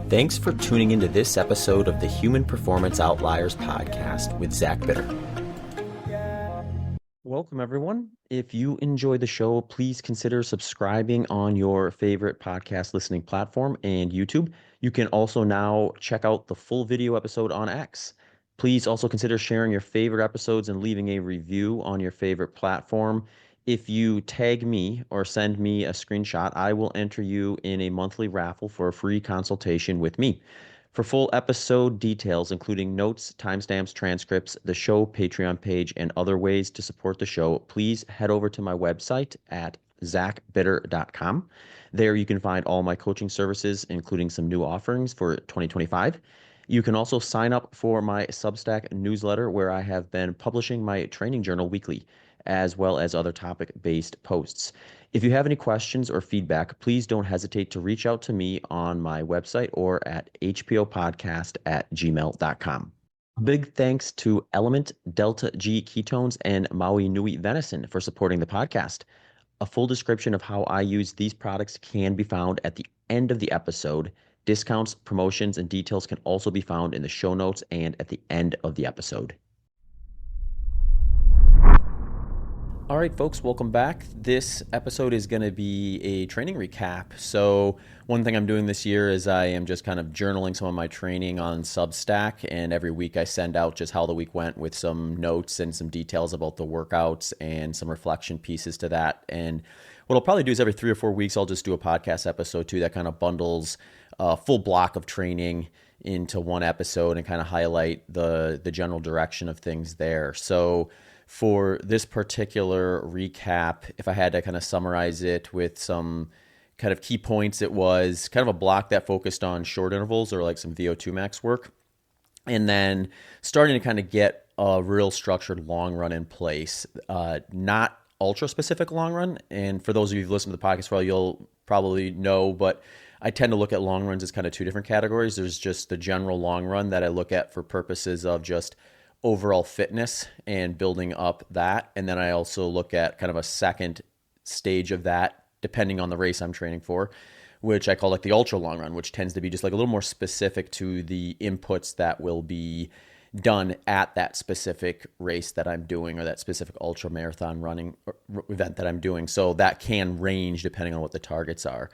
Thanks for tuning into this episode of the Human Performance Outliers podcast with Zach Bitter. Welcome, everyone. If you enjoy the show, please consider subscribing on your favorite podcast listening platform and YouTube. You can also now check out the full video episode on X. Please also consider sharing your favorite episodes and leaving a review on your favorite platform. If you tag me or send me a screenshot, I will enter you in a monthly raffle for a free consultation with me. For full episode details, including notes, timestamps, transcripts, the show Patreon page, and other ways to support the show, please head over to my website at zachbitter.com. There you can find all my coaching services, including some new offerings for 2025. You can also sign up for my Substack newsletter, where I have been publishing my training journal weekly, as well as other topic-based posts. If you have any questions or feedback, please don't hesitate to reach out to me on my website or at hpopodcast@gmail.com. Big thanks to Element, Delta G Ketones, and Maui Nui Venison for supporting the podcast. A full description of how I use these products can be found at the end of the episode. Discounts, promotions, and details can also be found in the show notes and at the end of the episode. All right, folks, welcome back. This episode is going to be a training recap. So one thing I'm doing this year is I am just kind of journaling some of my training on Substack, and every week I send out just how the week went with some notes and some details about the workouts and some reflection pieces to that. And what I'll probably do is every 3 or 4 weeks, I'll just do a podcast episode too that kind of bundles a full block of training into one episode and kind of highlight the general direction of things there. So for this particular recap, if I had to kind of summarize it with some kind of key points, it was kind of a block that focused on short intervals or like some VO2 max work, and then starting to kind of get a real structured long run in place, not ultra specific long run. And for those of you who've listened to the podcast for a while, you'll probably know, but I tend to look at long runs as kind of two different categories. There's just the general long run that I look at for purposes of just overall fitness and building up that. And then I also look at kind of a second stage of that, depending on the race I'm training for, which I call like the ultra long run, which tends to be just like a little more specific to the inputs that will be done at that specific race that I'm doing or that specific ultra marathon running event that I'm doing. So that can range depending on what the targets are.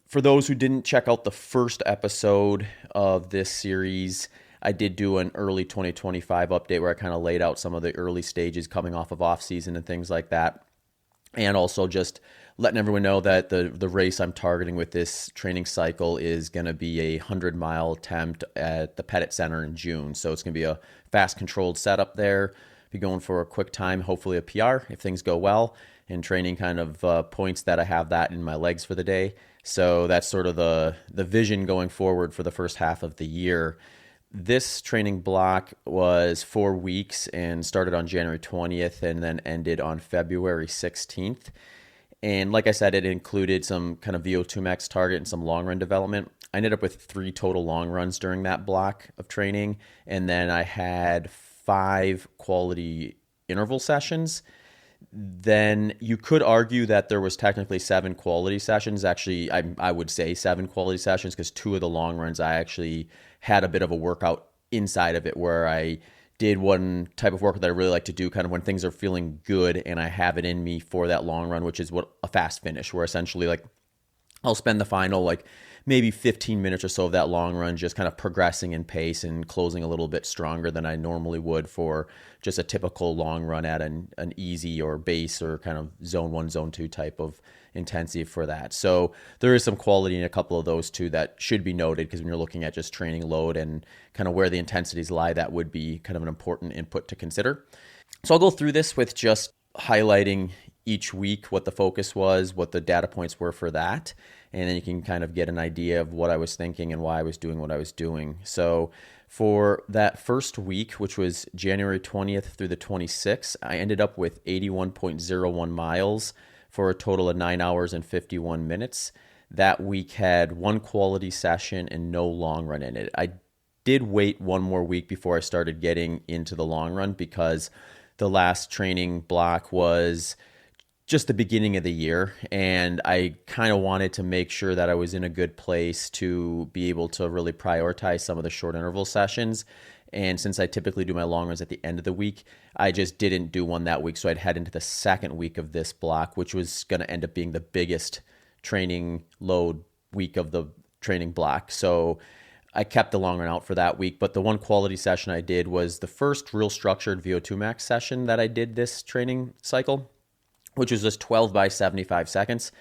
For those who didn't check out the first episode of this series, I did do an early 2025 update where I kind of laid out some of the early stages coming off of off season and things like that. And also just letting everyone know that the race I'm targeting with this training cycle is going to be a 100-mile attempt at the Pettit Center in June. So it's going to be a fast controlled setup there. Be going for a quick time, hopefully a PR if things go well, and training kind of points that I have that in my legs for the day. So that's sort of the vision going forward for the first half of the year. This training block was 4 weeks and started on January 20th and then ended on February 16th. And like I said, it included some kind of VO2 max target and some long run development. I ended up with 3 total long runs during that block of training. And then I had 5 quality interval sessions. Then you could argue that there was technically 7 quality sessions. Actually, I would say 7 quality sessions because 2 of the long runs I actually had a bit of a workout inside of it where I did one type of work that I really like to do kind of when things are feeling good and I have it in me for that long run, which is what a fast finish, where essentially like I'll spend the final like maybe 15 minutes or so of that long run just kind of progressing in pace and closing a little bit stronger than I normally would for just a typical long run at an easy or base or kind of zone 1, zone 2 type of intensity for that. So there is some quality in a couple of those too that should be noted, because when you're looking at just training load and kind of where the intensities lie, that would be kind of an important input to consider. So I'll go through this with just highlighting each week what the focus was, what the data points were for that, and then you can kind of get an idea of what I was thinking and why I was doing what I was doing. So for that first week, which was January 20th through the 26th, I ended up with 81.01 miles for a total of 9 hours and 51 minutes. That week had 1 quality session and no long run in it. I did wait 1 more week before I started getting into the long run because the last training block was just the beginning of the year, and I kind of wanted to make sure that I was in a good place to be able to really prioritize some of the short interval sessions. And since I typically do my long runs at the end of the week, I just didn't do one that week. So I'd head into the second week of this block, which was going to end up being the biggest training load week of the training block. So I kept the long run out for that week. But the one quality session I did was the first real structured VO2 max session that I did this training cycle, which was just 12 by 75 seconds.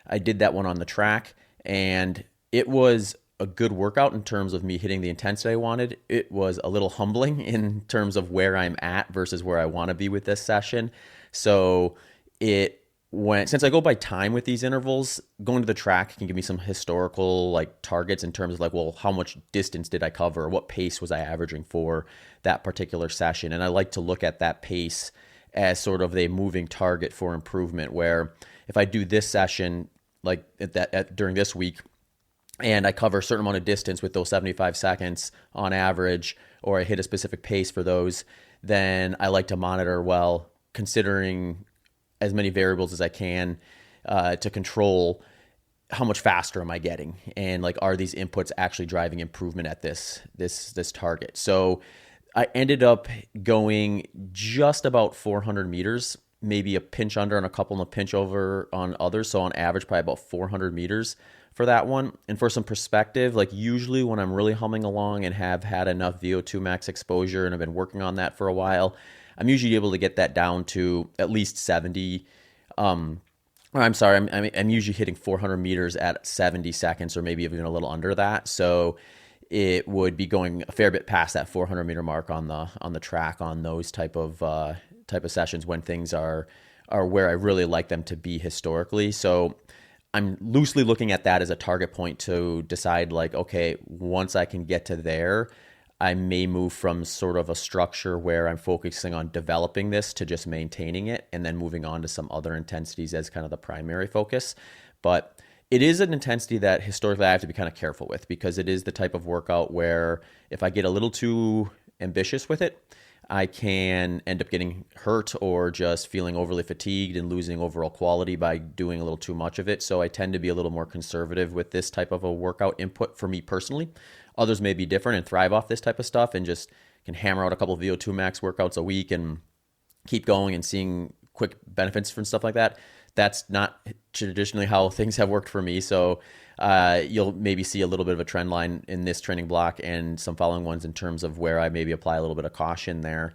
I did that one on the track, and it was a good workout in terms of me hitting the intensity I wanted. It was a little humbling in terms of where I'm at versus where I want to be with this session. So since I go by time with these intervals, going to the track can give me some historical like targets in terms of like, well, how much distance did I cover? What pace was I averaging for that particular session? And I like to look at that pace as sort of a moving target for improvement, where if I do this session like during this week and I cover a certain amount of distance with those 75 seconds on average, or I hit a specific pace for those, then I like to monitor, well, considering as many variables as I can to control how much faster am I getting, and like, are these inputs actually driving improvement at this target? So I ended up going just about 400 meters, maybe a pinch under on a couple and a pinch over on others. So on average, probably about 400 meters for that one. And for some perspective, like usually when I'm really humming along and have had enough VO2 max exposure and I've been working on that for a while, I'm usually able to get that down to at least 70. I'm usually hitting 400 meters at 70 seconds or maybe even a little under that. So it would be going a fair bit past that 400 meter mark on the track on those type of sessions when things are where I really like them to be historically. So I'm loosely looking at that as a target point to decide like, okay, once I can get to there, I may move from sort of a structure where I'm focusing on developing this to just maintaining it and then moving on to some other intensities as kind of the primary focus. But it is an intensity that historically I have to be kind of careful with, because it is the type of workout where if I get a little too ambitious with it, I can end up getting hurt or just feeling overly fatigued and losing overall quality by doing a little too much of it. So I tend to be a little more conservative with this type of a workout input for me personally. Others may be different and thrive off this type of stuff and just can hammer out a couple of VO2 max workouts a week and keep going and seeing quick benefits from stuff like that. That's not traditionally how things have worked for me. So you'll maybe see a little bit of a trend line in this training block and some following ones in terms of where I maybe apply a little bit of caution there.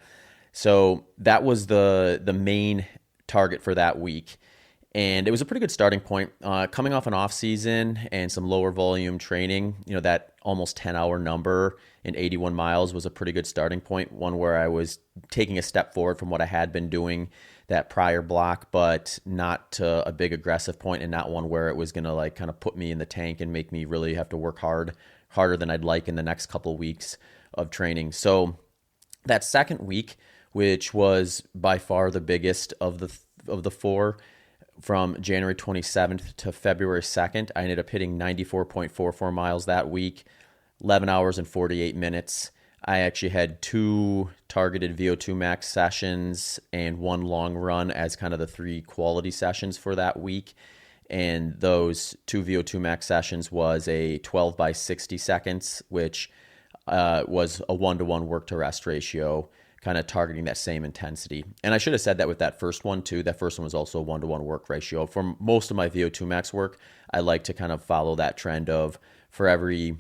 So that was the main target for that week. And it was a pretty good starting point. Coming off an off season and some lower volume training, that almost 10-hour number in 81 miles was a pretty good starting point, one where I was taking a step forward from what I had been doing that prior block, but not to a big aggressive point, and not one where it was going to like kind of put me in the tank and make me really have to work harder than I'd like in the next couple of weeks of training. So that second week, which was by far the biggest of the four, from January 27th to February 2nd, I ended up hitting 94.44 miles that week, 11 hours and 48 minutes. I actually had 2 targeted VO2 max sessions and 1 long run as kind of the 3 quality sessions for that week. And those 2 VO2 max sessions was a 12 by 60 seconds, which was a 1-to-1 work to rest ratio, kind of targeting that same intensity. And I should have said that with that first one too. That first one was also a 1-to-1 work ratio. For most of my VO2 max work, I like to kind of follow that trend of for every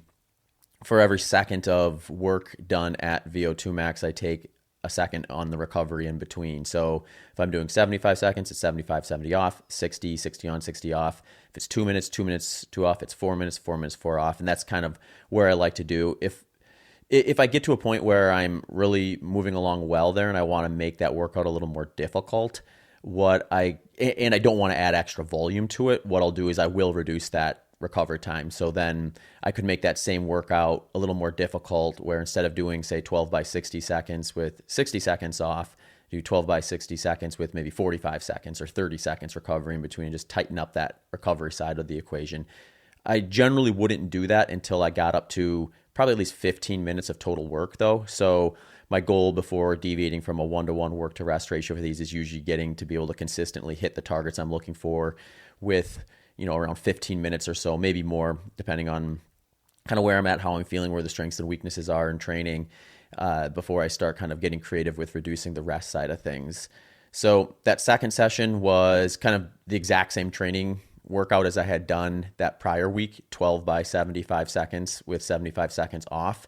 second of work done at VO2 max, I take a second on the recovery in between. So if I'm doing 75 seconds, it's 75, 70 off, 60, 60 on, 60 off. If it's 2 minutes, 2 minutes, 2 off, it's 4 minutes, 4 minutes, 4 off. And that's kind of where I like to do. If I get to a point where I'm really moving along well there and I want to make that workout a little more difficult, and I don't want to add extra volume to it, what I'll do is I will reduce that recovery time. So then I could make that same workout a little more difficult, where instead of doing, say, 12 by 60 seconds with 60 seconds off, do 12 by 60 seconds with maybe 45 seconds or 30 seconds recovery in between, and just tighten up that recovery side of the equation. I generally wouldn't do that until I got up to probably at least 15 minutes of total work though. So my goal before deviating from a 1-to-1 work to rest ratio for these is usually getting to be able to consistently hit the targets I'm looking for with, around 15 minutes or so, maybe more, depending on kind of where I'm at, how I'm feeling, where the strengths and weaknesses are in training, before I start kind of getting creative with reducing the rest side of things. So that second session was kind of the exact same training workout as I had done that prior week, 12 by 75 seconds with 75 seconds off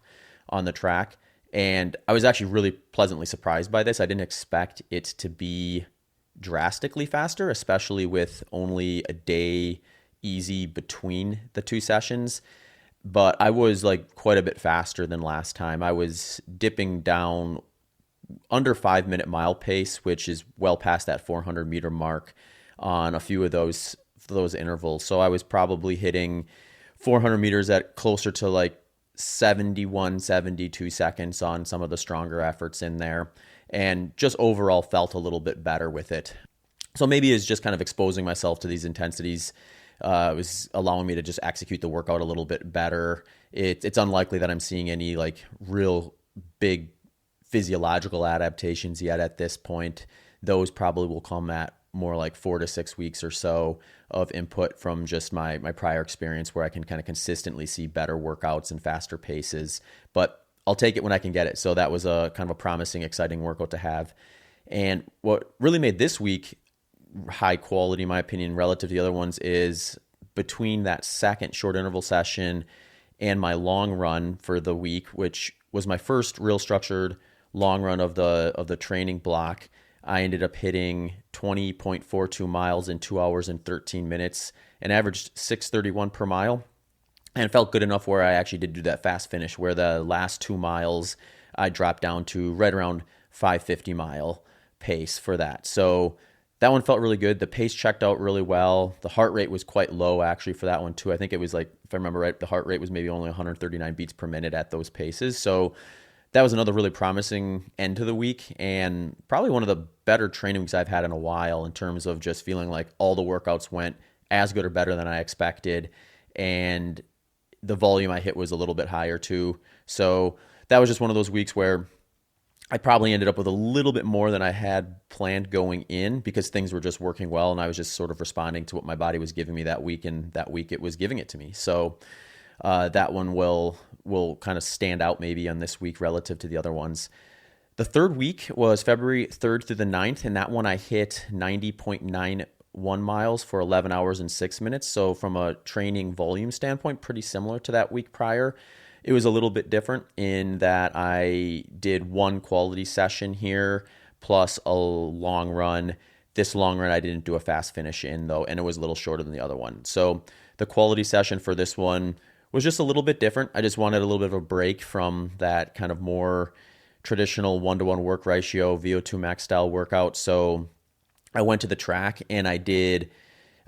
on the track. And I was actually really pleasantly surprised by this. I didn't expect it to be drastically faster, especially with only a day easy between the two sessions. But I was like quite a bit faster than last time. I was dipping down under 5-minute mile pace, which is well past that 400 meter mark on a few of those intervals. So I was probably hitting 400 meters at closer to like 71, 72 seconds on some of the stronger efforts in there, and just overall felt a little bit better with it. So maybe it's just kind of exposing myself to these intensities was allowing me to just execute the workout a little bit better. It's unlikely that I'm seeing any like real big physiological adaptations yet at this point. Those probably will come at more like 4 to 6 weeks or so of input from just my prior experience, where I can kind of consistently see better workouts and faster paces. But I'll take it when I can get it. So that was a kind of a promising, exciting workout to have. And what really made this week high quality, in my opinion, relative to the other ones, is between that second short interval session and my long run for the week, which was my first real structured long run of the training block. I ended up hitting 20.42 miles in 2 hours and 13 minutes and averaged 6:31 per mile. And it felt good enough where I actually did do that fast finish, where the last 2 miles I dropped down to right around 550 mile pace for that. So that one felt really good. The pace checked out really well. The heart rate was quite low actually for that one too. I think it was like, if I remember right, the heart rate was maybe only 139 beats per minute at those paces. So that was another really promising end to the week, and probably one of the better training weeks I've had in a while in terms of just feeling like all the workouts went as good or better than I expected. And the volume I hit was a little bit higher too. So that was just one of those weeks where I probably ended up with a little bit more than I had planned going in, because things were just working well and I was just sort of responding to what my body was giving me that week, and that week it was giving it to me. So that one will kind of stand out maybe on this week relative to the other ones. The third week was February 3rd through the 9th, and that one I hit 90.91 miles for 11 hours and 6 minutes. So from a training volume standpoint, pretty similar to that week prior. It was a little bit different in that I did one quality session here plus a long run. This long run I didn't do a fast finish in though, and it was a little shorter than the other one. So the quality session for this one was just a little bit different. I just wanted a little bit of a break from that kind of more traditional 1-to-1 work ratio, VO2 Max style workout. So I went to the track and I did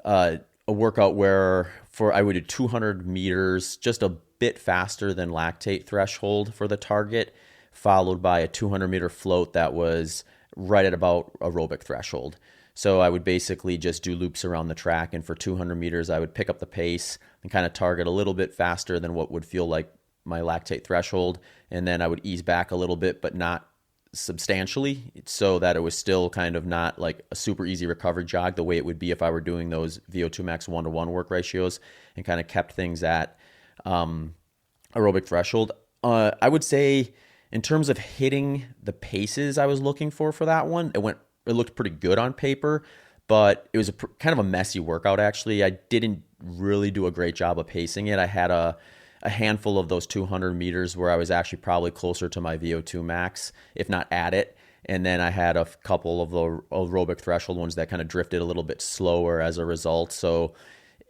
a workout where I would do 200 meters, just a bit faster than lactate threshold for the target, followed by a 200 meter float that was right at about aerobic threshold. So I would basically just do loops around the track, and for 200 meters, I would pick up the pace and kind of target a little bit faster than what would feel like my lactate threshold. And then I would ease back a little bit, but not substantially, so that it was still kind of not like a super easy recovery jog the way it would be if I were doing those VO2 max 1-to-1 work ratios, and kind of kept things at aerobic threshold. I would say in terms of hitting the paces I was looking for that one, it looked pretty good on paper, but it was kind of a messy workout actually. I didn't really do a great job of pacing it. I had a handful of those 200 meters where I was actually probably closer to my VO2 max, if not at it. And then I had a couple of the aerobic threshold ones that kind of drifted a little bit slower as a result. So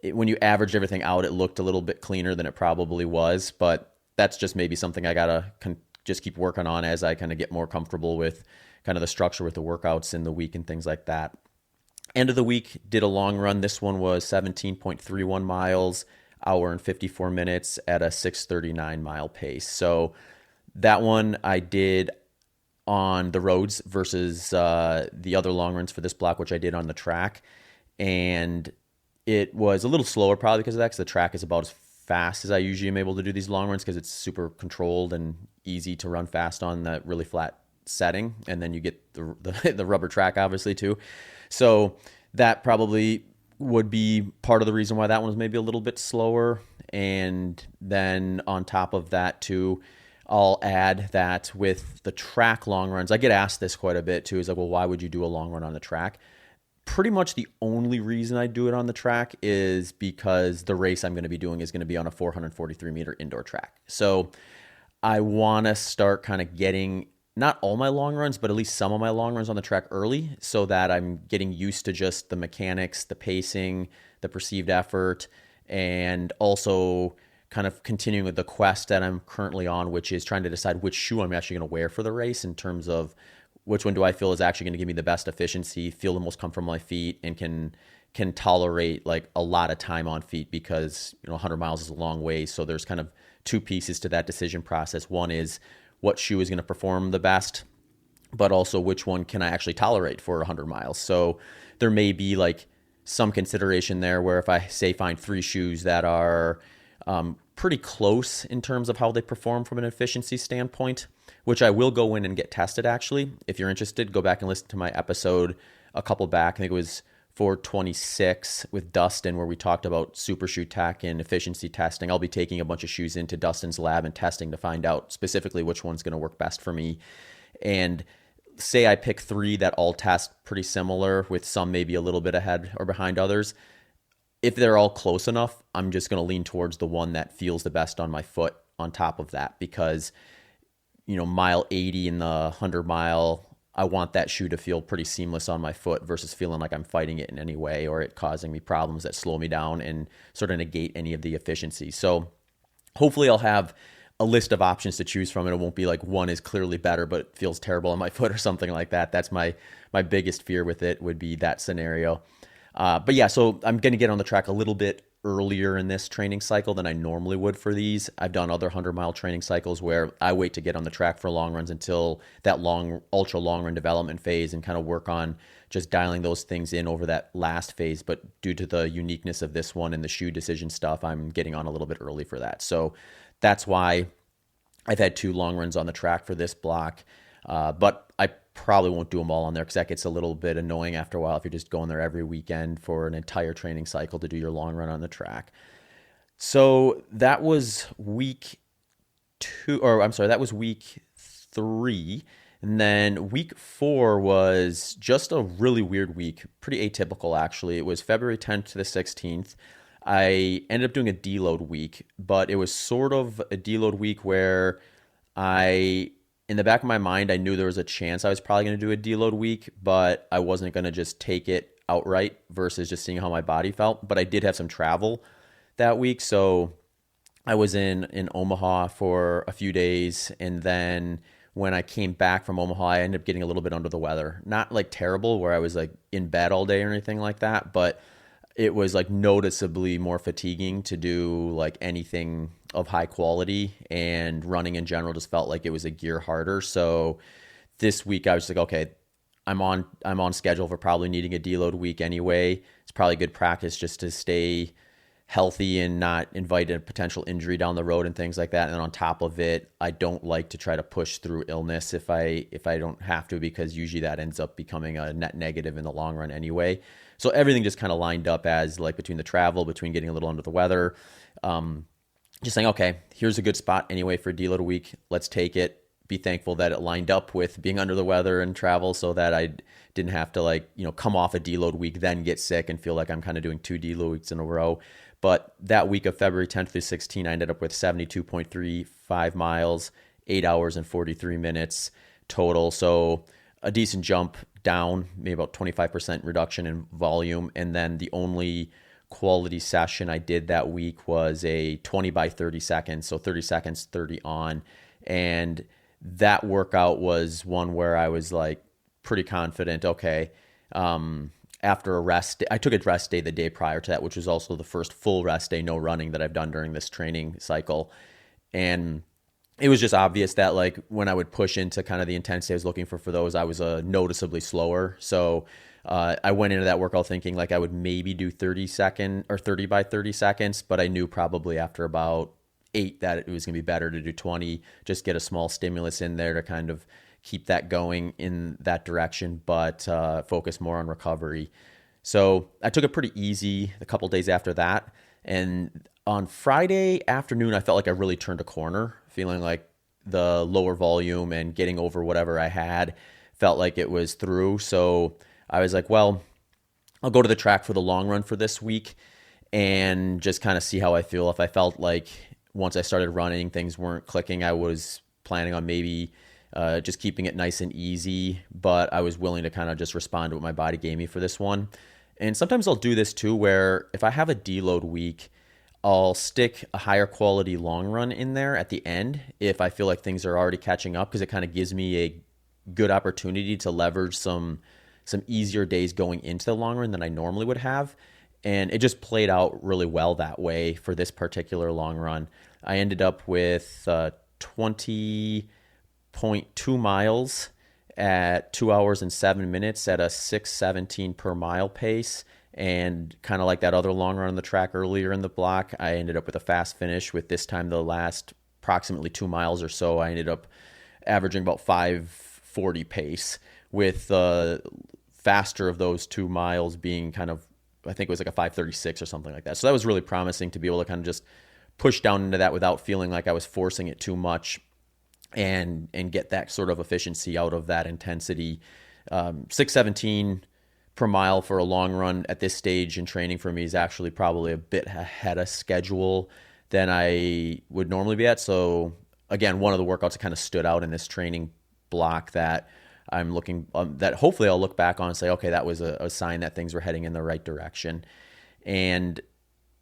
when you average everything out, it looked a little bit cleaner than it probably was, but that's just maybe something I gotta just keep working on as I kind of get more comfortable with kind of the structure with the workouts in the week and things like that. End of the week, did a long run. This one was 17.31 miles, hour and 54 minutes at a 6:39 mile pace. So that one I did on the roads versus the other long runs for this block, which I did on the track. And it was a little slower probably because of that, because the track is about as fast as I usually am able to do these long runs because it's super controlled and easy to run fast on that really flat setting. And then you get the rubber track obviously too. So that probably would be part of the reason why that one was maybe a little bit slower. And then on top of that too, I'll add that with the track long runs, I get asked this quite a bit too, is like, well, why would you do a long run on the track? Pretty much the only reason I do it on the track is because the race I'm going to be doing is going to be on a 443 meter indoor track. So I want to start kind of getting not all my long runs, but at least some of my long runs on the track early so that I'm getting used to just the mechanics, the pacing, the perceived effort, and also kind of continuing with the quest that I'm currently on, which is trying to decide which shoe I'm actually going to wear for the race in terms of which one do I feel is actually going to give me the best efficiency, feel the most comfortable on my feet, and can tolerate like a lot of time on feet because 100 miles is a long way. So there's kind of two pieces to that decision process. One is what shoe is going to perform the best, but also which one can I actually tolerate for 100 miles. So there may be like some consideration there where if I say find three shoes that are pretty close in terms of how they perform from an efficiency standpoint, which I will go in and get tested actually. If you're interested, go back and listen to my episode a couple back. I think it was 426 with Dustin where we talked about super shoe tech and efficiency testing. I'll be taking a bunch of shoes into Dustin's lab and testing to find out specifically which one's going to work best for me. And say I pick three that all test pretty similar with some maybe a little bit ahead or behind others. If they're all close enough, I'm just going to lean towards the one that feels the best on my foot on top of that because, mile 80 in the 100 mile, I want that shoe to feel pretty seamless on my foot versus feeling like I'm fighting it in any way or it causing me problems that slow me down and sort of negate any of the efficiency. So hopefully I'll have a list of options to choose from and it won't be like one is clearly better but feels terrible on my foot or something like that. That's my biggest fear with it would be that scenario. But yeah, so I'm going to get on the track a little bit earlier in this training cycle than I normally would for these. I've done other 100-mile training cycles where I wait to get on the track for long runs until that ultra long run development phase and kind of work on just dialing those things in over that last phase. But due to the uniqueness of this one and the shoe decision stuff, I'm getting on a little bit early for that. So that's why I've had 2 long runs on the track for this block. But I probably won't do them all on there because that gets a little bit annoying after a while if you're just going there every weekend for an entire training cycle to do your long run on the track. So that was week 3. And then week 4 was just a really weird week, pretty atypical actually. It was February 10th to the 16th. I ended up doing a deload week, but it was sort of a deload week where in the back of my mind, I knew there was a chance I was probably going to do a deload week, but I wasn't going to just take it outright versus just seeing how my body felt. But I did have some travel that week. So I was in Omaha for a few days. And then when I came back from Omaha, I ended up getting a little bit under the weather. Not like terrible where I was like in bed all day or anything like that, but it was like noticeably more fatiguing to do like anything of high quality, and running in general just felt like it was a gear harder. So this week I was like, okay, I'm on schedule for probably needing a deload week anyway. It's probably good practice just to stay healthy and not invite a potential injury down the road and things like that. And then on top of it, I don't like to try to push through illness if I don't have to, because usually that ends up becoming a net negative in the long run anyway. So everything just kind of lined up as like between the travel, between getting a little under the weather, just saying, okay, here's a good spot anyway for deload week. Let's take it. Be thankful that it lined up with being under the weather and travel so that I didn't have to come off a deload week, then get sick and feel like I'm kind of doing 2 deload weeks in a row. But that week of February 10th through 16th, I ended up with 72.35 miles, 8 hours and 43 minutes total. So a decent jump down, maybe about 25% reduction in volume. And then the only quality session I did that week was a 20 by 30 seconds. So 30 seconds, 30 on. And that workout was one where I was like pretty confident. Okay. After a rest day, I took a rest day the day prior to that, which was also the first full rest day, no running that I've done during this training cycle. And it was just obvious that like when I would push into kind of the intensity I was looking for those, I was noticeably slower. So I went into that workout thinking like I would maybe do 30-second or 30 by 30 seconds, but I knew probably after about 8 that it was going to be better to do 20, just get a small stimulus in there to kind of keep that going in that direction, but focus more on recovery. So I took it pretty easy a couple days after that. And on Friday afternoon, I felt like I really turned a corner, feeling like the lower volume and getting over whatever I had felt like it was through. So I was like, well, I'll go to the track for the long run for this week and just kind of see how I feel. If I felt like once I started running, things weren't clicking, I was planning on maybe just keeping it nice and easy, but I was willing to kind of just respond to what my body gave me for this one. And sometimes I'll do this too, where if I have a deload week, I'll stick a higher quality long run in there at the end if I feel like things are already catching up, because it kind of gives me a good opportunity to leverage some easier days going into the long run than I normally would have. And it just played out really well that way for this particular long run. I ended up with 20.2 miles at 2 hours and 7 minutes at a 6:17 per mile pace. And kind of like that other long run on the track earlier in the block, I ended up with a fast finish with this time the last approximately 2 miles or so. I ended up averaging about 5:40 pace, with the faster of those 2 miles being kind of, I think it was like a 5:36 or something like that. So that was really promising to be able to kind of just push down into that without feeling like I was forcing it too much, and get that sort of efficiency out of that intensity. 6:17 per mile for a long run at this stage in training for me is actually probably a bit ahead of schedule than I would normally be at. So again, one of the workouts that kind of stood out in this training block that I'm looking that hopefully I'll look back on and say, okay, that was a sign that things were heading in the right direction. And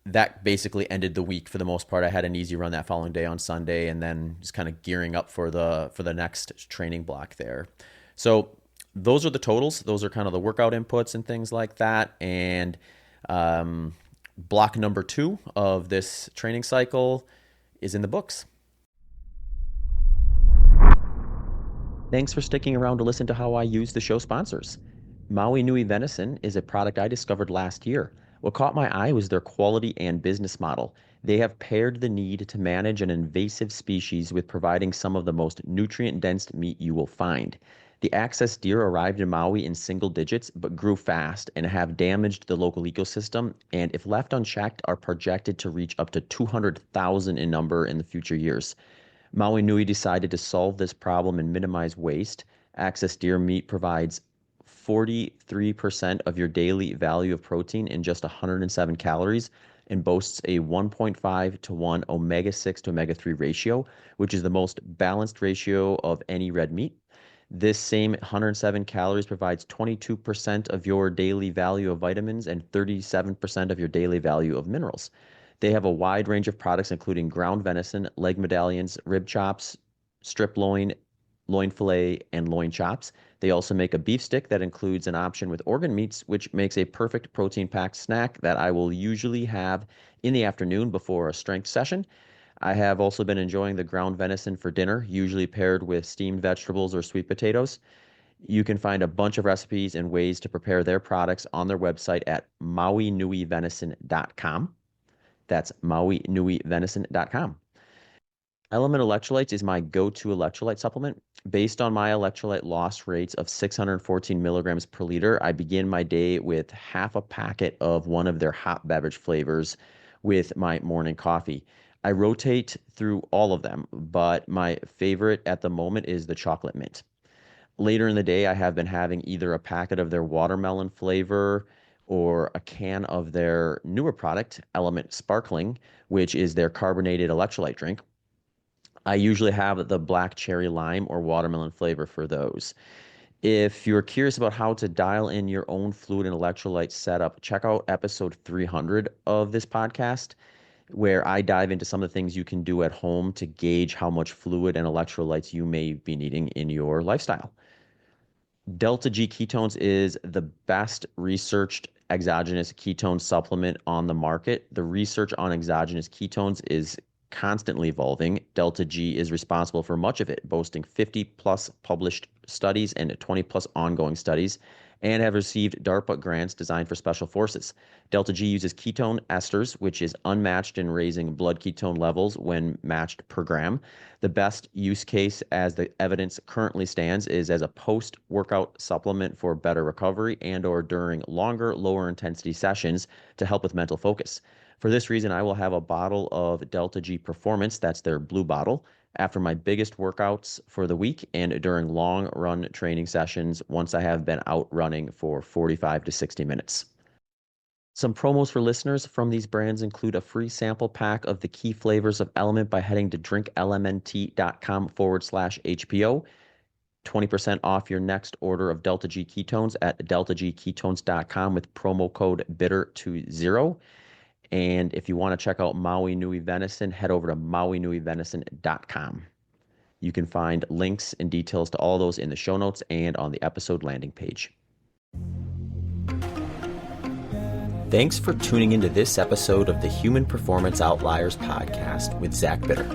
that basically ended the week for the most part. I had an easy run that following day on Sunday, and then just kind of gearing up for the next training block there. So those are the totals. Those are kind of the workout inputs and things like that. And block number 2 of this training cycle is in the books. Thanks for sticking around to listen to how I use the show sponsors. Maui Nui Venison is a product I discovered last year. What caught my eye was their quality and business model. They have paired the need to manage an invasive species with providing some of the most nutrient-dense meat you will find. The access deer arrived in Maui in single digits but grew fast and have damaged the local ecosystem, and if left unchecked are projected to reach up to 200,000 in number in the future years. Maui Nui decided to solve this problem and minimize waste. Access deer meat provides 43% of your daily value of protein in just 107 calories and boasts a 1.5 to 1 omega-6 to omega-3 ratio, which is the most balanced ratio of any red meat. This same 107 calories provides 22% of your daily value of vitamins and 37% of your daily value of minerals. They have a wide range of products, including ground venison, leg medallions, rib chops, strip loin, loin fillet, and loin chops. They also make a beef stick that includes an option with organ meats, which makes a perfect protein-packed snack that I will usually have in the afternoon before a strength session. I have also been enjoying the ground venison for dinner, usually paired with steamed vegetables or sweet potatoes. You can find a bunch of recipes and ways to prepare their products on their website at mauinuivenison.com. That's mauinuivenison.com. Element Electrolytes is my go-to electrolyte supplement. Based on my electrolyte loss rates of 614 milligrams per liter, I begin my day with half a packet of one of their hot beverage flavors with my morning coffee. I rotate through all of them, but my favorite at the moment is the chocolate mint. Later in the day, I have been having either a packet of their watermelon flavor or a can of their newer product, Element Sparkling, which is their carbonated electrolyte drink. I usually have the black cherry lime or watermelon flavor for those. If you're curious about how to dial in your own fluid and electrolyte setup, check out episode 300 of this podcast, where I dive into some of the things you can do at home to gauge how much fluid and electrolytes you may be needing in your lifestyle. Delta G ketones is the best researched exogenous ketone supplement on the market. The research on exogenous ketones is constantly evolving, Delta G is responsible for much of it, boasting 50 plus published studies and 20 plus ongoing studies, and have received DARPA grants designed for special forces. Delta G uses ketone esters, which is unmatched in raising blood ketone levels when matched per gram. The best use case, as the evidence currently stands, is as a post-workout supplement for better recovery and or during longer, lower intensity sessions to help with mental focus. For this reason, I will have a bottle of Delta G Performance, that's their blue bottle, after my biggest workouts for the week and during long run training sessions once I have been out running for 45 to 60 minutes. Some promos for listeners from these brands include a free sample pack of the key flavors of Element by heading to drinklmnt.com/HPO. 20% off your next order of Delta G ketones at deltagketones.com with promo code BITTER20. And if you want to check out Maui Nui Venison, head over to mauinuivenison.com. You can find links and details to all those in the show notes and on the episode landing page. Thanks for tuning into this episode of the Human Performance Outliers podcast with Zach Bitter.